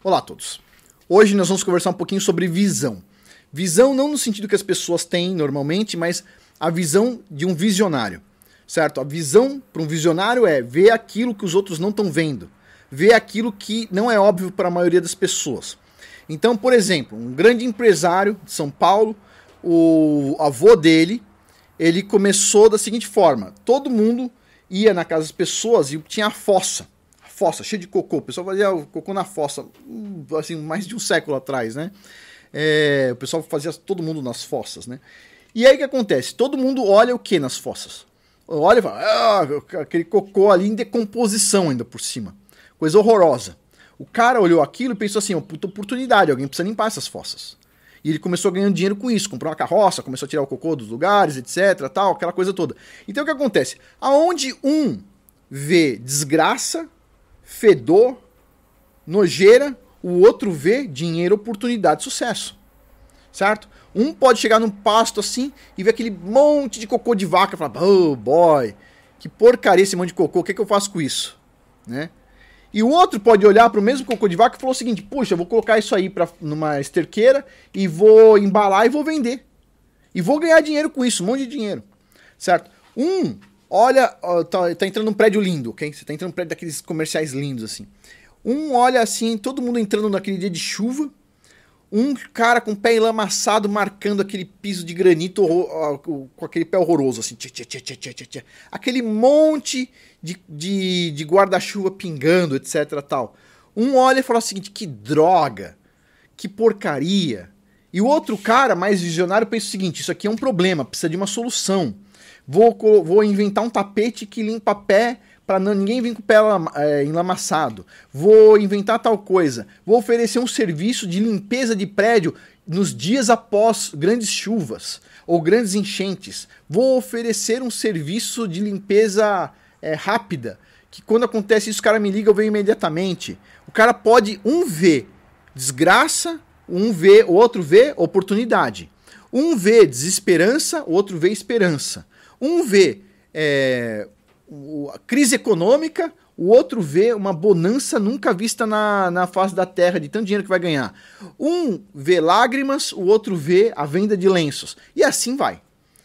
Olá a todos. Hoje nós vamos conversar um pouquinho sobre visão. Visão não no sentido que as pessoas têm normalmente, mas a visão de um visionário, certo? A visão para um visionário é ver aquilo que os outros não estão vendo, ver aquilo que não é óbvio para a maioria das pessoas. Então, por exemplo, um grande empresário de São Paulo, o avô dele, ele começou da seguinte forma: todo mundo ia na casa das pessoas e tinha a fossa, cheia de cocô. O pessoal fazia o cocô na fossa, assim, mais de um século atrás, né? O pessoal fazia todo mundo nas fossas, né? E aí o que acontece? Todo mundo olha o que nas fossas? Olha e fala, aquele cocô ali em decomposição ainda por cima. Coisa horrorosa. O cara olhou aquilo e pensou assim, puta oportunidade, alguém precisa limpar essas fossas. E ele começou ganhando dinheiro com isso, comprou uma carroça, começou a tirar o cocô dos lugares, etc, tal, aquela coisa toda. Então o que acontece? Aonde um vê desgraça, fedor, nojeira, o outro vê dinheiro, oportunidade, sucesso. Certo? Um pode chegar num pasto assim e ver aquele monte de cocô de vaca e falar, oh boy, que porcaria esse monte de cocô, o que eu faço com isso? Né? E o outro pode olhar para o mesmo cocô de vaca e falar o seguinte, puxa, eu vou colocar isso aí numa esterqueira e vou embalar e vou vender. E vou ganhar dinheiro com isso, um monte de dinheiro. Certo? Olha, tá entrando num prédio lindo, ok? Você tá entrando num prédio daqueles comerciais lindos, assim. Olha assim, todo mundo entrando naquele dia de chuva. Um cara com o pé enlamaçado marcando aquele piso de granito com aquele pé horroroso, assim. Aquele monte de guarda-chuva pingando, etc, tal. Olha e fala o seguinte, que droga, que porcaria. E o outro cara, mais visionário, pensa o seguinte, isso aqui é um problema, precisa de uma solução. Vou inventar um tapete que limpa pé para ninguém vir com o pé enlamaçado. Vou inventar tal coisa. Vou oferecer um serviço de limpeza de prédio nos dias após grandes chuvas ou grandes enchentes. Vou oferecer um serviço de limpeza rápida, que quando acontece isso, o cara me liga, eu venho imediatamente. O cara pode, ver desgraça, o outro vê oportunidade. Vê desesperança, o outro vê esperança. Vê a crise econômica, o outro vê uma bonança nunca vista na face da terra, de tanto dinheiro que vai ganhar. Vê lágrimas, o outro vê a venda de lenços. E assim vai.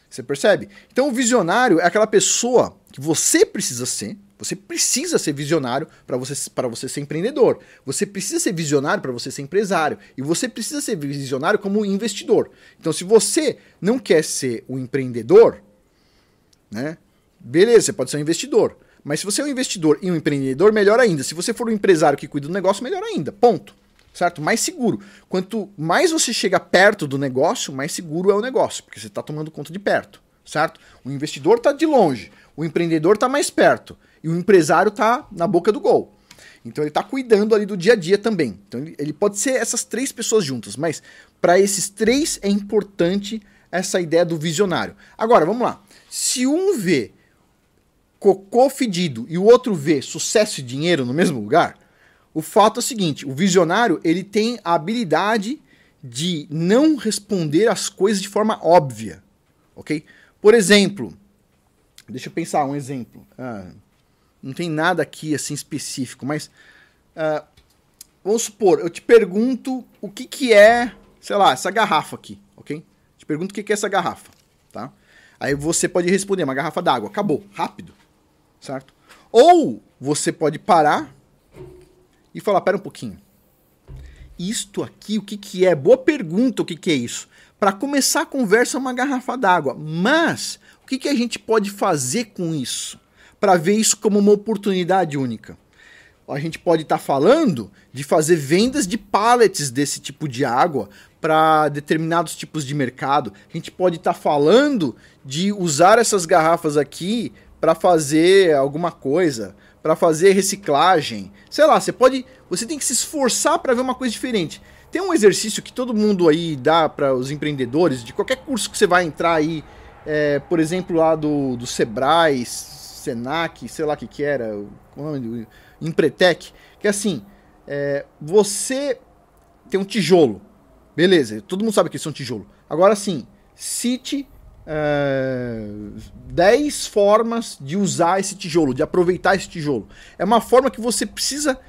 Você percebe? Então o visionário é aquela pessoa que você precisa ser. Você precisa ser visionário para você ser empreendedor. Você precisa ser visionário para você ser empresário. E você precisa ser visionário como investidor. Então se você não quer ser um empreendedor, né? Beleza, você pode ser um investidor. Mas se você é um investidor e um empreendedor, melhor ainda. Se você for um empresário que cuida do negócio, melhor ainda. Ponto. Certo? Mais seguro. Quanto mais você chega perto do negócio, mais seguro é o negócio. Porque você está tomando conta de perto. Certo? O investidor está de longe. O empreendedor está mais perto. E o empresário está na boca do gol. Então ele está cuidando ali do dia a dia também. Então ele pode ser essas três pessoas juntas. Mas para esses três é importante essa ideia do visionário. Agora, vamos lá. Se vê cocô fedido e o outro vê sucesso e dinheiro no mesmo lugar, o fato é o seguinte, o visionário ele tem a habilidade de não responder as coisas de forma óbvia, ok? Por exemplo, deixa eu pensar um exemplo, não tem nada aqui assim específico, mas vamos supor, eu te pergunto o que é, sei lá, essa garrafa aqui, ok? Te pergunto o que é essa garrafa, tá? Aí você pode responder, uma garrafa d'água, acabou, rápido. Certo? Ou você pode parar e falar, pera um pouquinho. Isto aqui, o que é? Boa pergunta, o que é isso? Para começar a conversa, é uma garrafa d'água. Mas, o que a gente pode fazer com isso? Para ver isso como uma oportunidade única. A gente pode estar falando de fazer vendas de pallets desse tipo de água para determinados tipos de mercado. A gente pode estar falando de usar essas garrafas aqui para fazer alguma coisa, para fazer reciclagem. Sei lá, você tem que se esforçar para ver uma coisa diferente. Tem um exercício que todo mundo aí dá para os empreendedores, de qualquer curso que você vai entrar aí, por exemplo, lá do Sebrae, Senac, sei lá o que era, Empretec, que é assim, você tem um tijolo, beleza, todo mundo sabe que isso é um tijolo. Agora sim, cite 10 formas de usar esse tijolo, de aproveitar esse tijolo. É uma forma que você precisa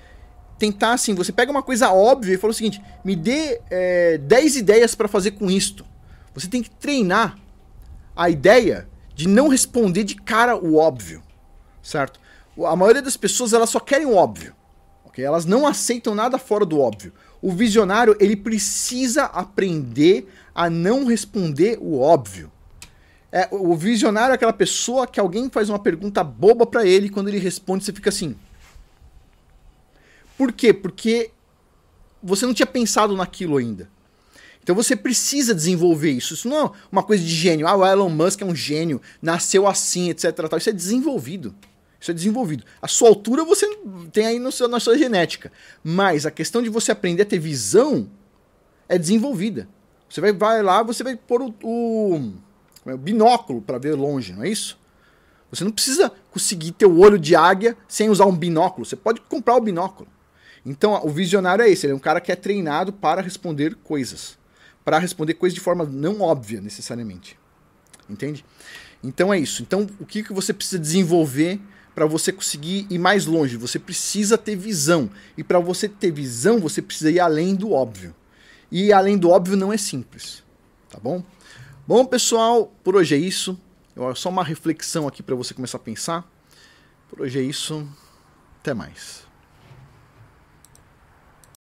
tentar assim, você pega uma coisa óbvia e fala o seguinte, me dê 10 ideias para fazer com isto. Você tem que treinar a ideia de não responder de cara o óbvio, certo? A maioria das pessoas, elas só querem o óbvio, ok? Elas não aceitam nada fora do óbvio. O visionário, ele precisa aprender a não responder o óbvio. O visionário é aquela pessoa que alguém faz uma pergunta boba pra ele e quando ele responde você fica assim. Por quê? Porque você não tinha pensado naquilo ainda. Então você precisa desenvolver isso. Isso não é uma coisa de gênio. Ah, o Elon Musk é um gênio, nasceu assim, etc. Tal. Isso é desenvolvido. Isso é desenvolvido. A sua altura você tem aí na sua genética. Mas a questão de você aprender a ter visão é desenvolvida. Você vai lá, você vai pôr o binóculo para ver longe, não é isso? Você não precisa conseguir ter o olho de águia sem usar um binóculo. Você pode comprar o binóculo. Então, o visionário é esse. Ele é um cara que é treinado para responder coisas. Para responder coisas de forma não óbvia, necessariamente. Entende? Então é isso. Então, o que você precisa desenvolver para você conseguir ir mais longe? Você precisa ter visão. E para você ter visão, você precisa ir além do óbvio. E além do óbvio não é simples. Tá bom? Bom, pessoal, por hoje é isso. Só uma reflexão aqui para você começar a pensar. Por hoje é isso. Até mais.